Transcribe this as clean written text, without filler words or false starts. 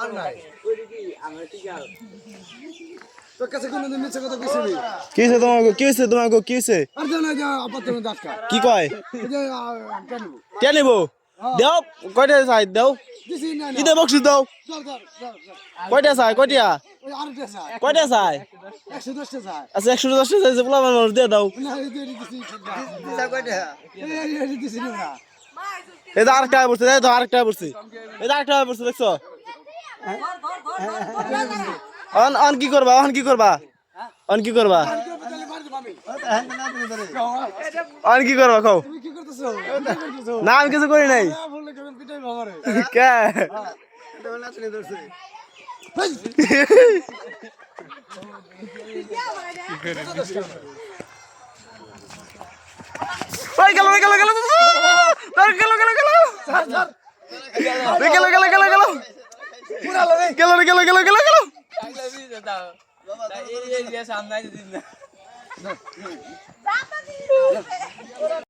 আর নাই তোর কাছে কোনো দিন মিছে কথা কইছিলি কি হইছে তোমাকে কি হইছে আর জানা যা আপত্তি দাসকা কি কয় এই যে কে নিব দাও কয়টা চাই দাও দিছি না ইদে বক্সি দাও কয়টা চাই কয়টা ওই আরেকটা চাই কয়টা চাই 110 টা চাই আচ্ছা 110 টা চাই পোলা মানুষ দিয়ে দাও না এই যে দিছি দিছা কয়টা এই দিছি না এই আরেকটা বলছে এই তো আরেকটা বলছে এই আরেকটা বলছে দেখছো অন কি করবা অন কি করবা অন কি করবা অন কি করবা কও তুমি কি করতেছো না আমি কিছু করি নাই বললে কেমন পিটাই বাবারে কে দেওয়া নাচলে ধরছে ওই গেল গেল গেল গেল গেল গেল গেল গেল গেল গেল গেল পুরা লগে গেল গেল গেল গেল গেল সামনে